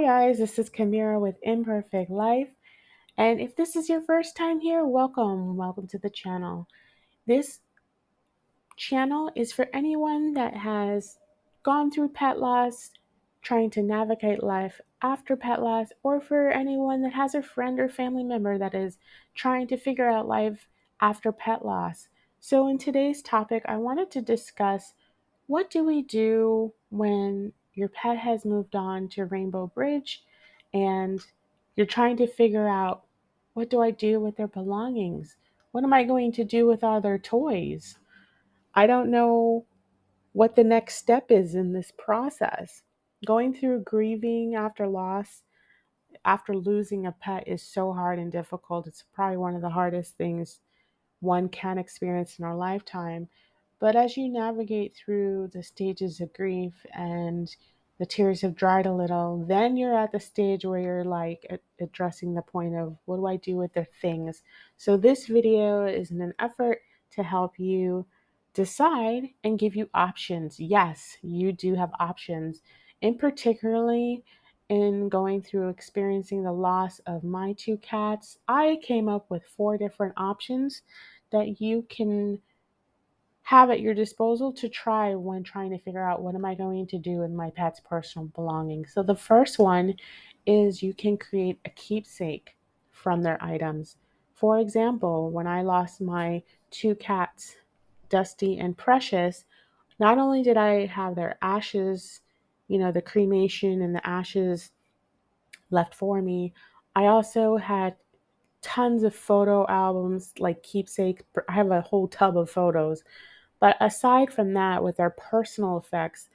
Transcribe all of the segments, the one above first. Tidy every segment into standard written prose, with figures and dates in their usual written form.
guys, this is Kamira with Imperfect Life. And if this is your first time here, welcome. Welcome to the channel. This channel is for anyone that has gone through pet loss, trying to navigate life after pet loss, or for anyone that has a friend or family member that is trying to figure out life after pet loss. So, in today's topic, I wanted to discuss what do we do when your pet has moved on to Rainbow Bridge and you're trying to figure out what do I do with their belongings? What am I going to do with all their toys? I don't know what the next step is in this process. Going through grieving after loss, after losing a pet, is so hard and difficult. It's probably one of the hardest things one can experience in our lifetime. But as you navigate through the stages of grief and the tears have dried a little, then you're at the stage where you're like addressing the point of what do I do with their things? So, this video is in an effort to help you decide and give you options. Yes, you do have options, and particularly in going through experiencing the loss of my two cats, I came up with four different options that you can have at your disposal to try when trying to figure out what am I going to do with my pet's personal belongings. So the first one is you can create a keepsake from their items. For example, when I lost my two cats, Dusty and Precious, not only did I have their ashes, the cremation and the ashes left for me, I also had tons of photo albums like keepsake. I have a whole tub of photos. But aside from that, with their personal effects,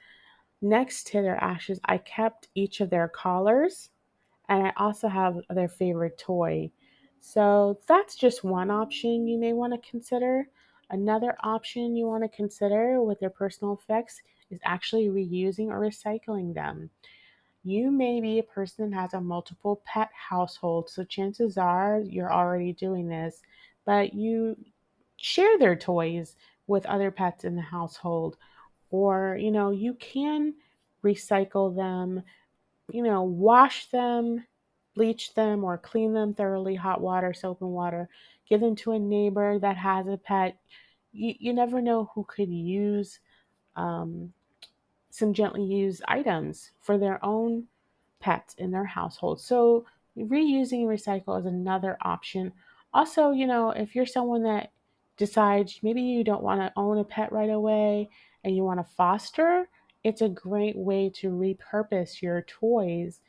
next to their ashes, I kept each of their collars and I also have their favorite toy. So that's just one option you may want to consider. Another option you want to consider with their personal effects is actually reusing or recycling them. You may be a person that has a multiple pet household, so chances are you're already doing this, but you share their toys with other pets in the household, or you can recycle them, wash them, bleach them, or clean them thoroughly, hot water, soap and water, give them to a neighbor that has a pet. You never know who could use um, some gently used items for their own pets in their household. So reusing and recycle is another option. Also, if you're someone that decides maybe you don't want to own a pet right away and you want to foster, it's a great way to repurpose your toys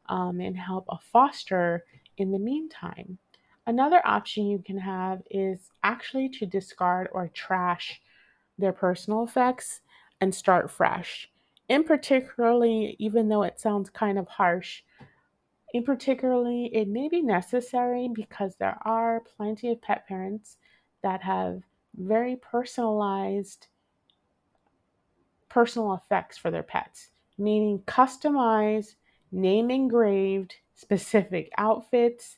and help a foster in the meantime. Another option you can have is actually to discard or trash their personal effects and start fresh. In particularly, even though it sounds kind of harsh, in particularly, it may be necessary because there are plenty of pet parents that have very personalized personal effects for their pets, meaning customized, name engraved, specific outfits,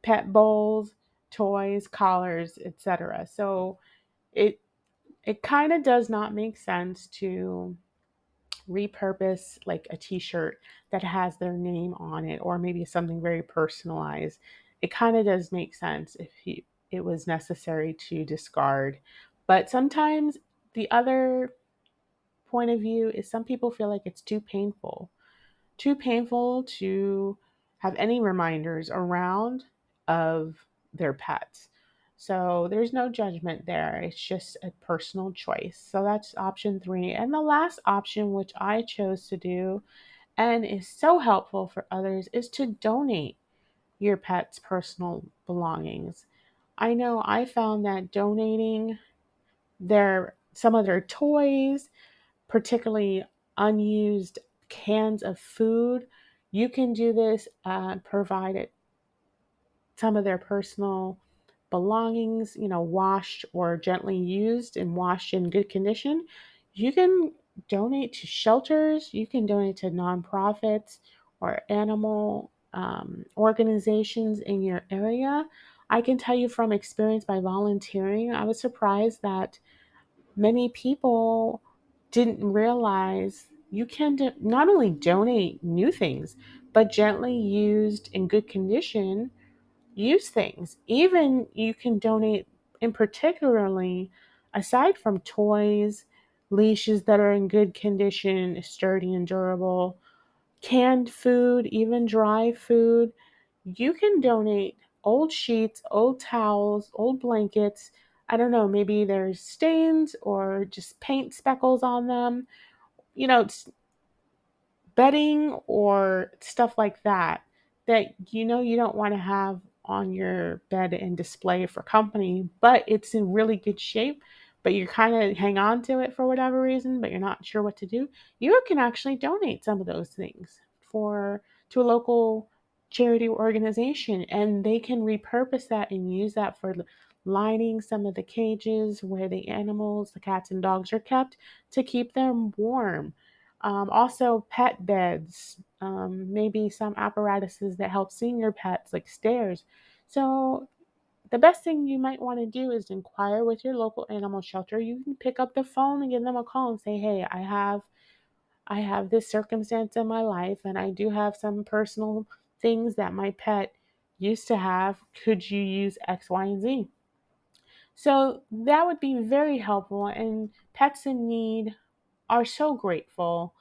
pet bowls, toys, collars, etc. So it it kind of does not make sense to repurpose like a t-shirt that has their name on it or maybe something very personalized. It kind of does make sense if it was necessary to discard. But sometimes the other point of view is some people feel like it's too painful to have any reminders around of their pets. So there's no judgment there. It's just a personal choice. So that's option three. And the last option, which I chose to do and is so helpful for others, is to donate your pet's personal belongings. I know I found that donating some of their toys, particularly unused cans of food. You can do this, provide it some of their personal belongings, washed or gently used and washed in good condition. You can donate to shelters, you can donate to nonprofits or animal organizations in your area. I can tell you from experience by volunteering, I was surprised that many people didn't realize you can not only donate new things, but gently used in good condition, use things. Even you can donate, in particularly, aside from toys, leashes that are in good condition, sturdy and durable, canned food, even dry food. You can donate old sheets, old towels, old blankets. I don't know, maybe there's stains or just paint speckles on them. You know, bedding or stuff like that that you don't want to have on your bed and display for company, but it's in really good shape, but you kind of hang on to it for whatever reason, but you're not sure what to do. You can actually donate some of those things for to a local charity organization, and they can repurpose that and use that for lining some of the cages where the animals, the cats and dogs, are kept to keep them warm. Also, pet beds, maybe some apparatuses that help senior pets, like stairs. So, the best thing you might want to do is inquire with your local animal shelter. You can pick up the phone and give them a call and say, "Hey, I have this circumstance in my life, and I do have some personal things that my pet used to have. Could you use X, Y, and Z?" So that would be very helpful, and pets in need are so grateful,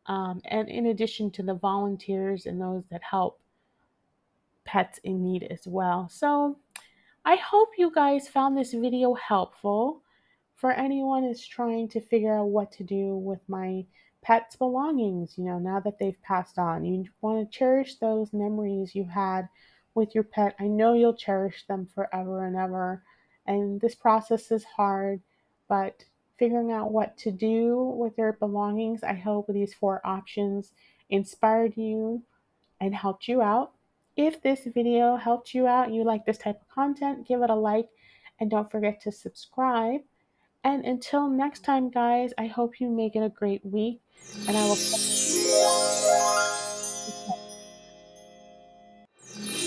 and in addition to the volunteers and those that help pets in need as well. So I hope you guys found this video helpful for anyone is trying to figure out what to do with my pet's belongings, now that they've passed on. You want to cherish those memories you had with your pet. I know you'll cherish them forever and ever. And this process is hard, but figuring out what to do with their belongings, I hope these four options inspired you and helped you out. If this video helped you out and you like this type of content, give it a like and don't forget to subscribe. And until next time, guys, I hope you make it a great week. And I will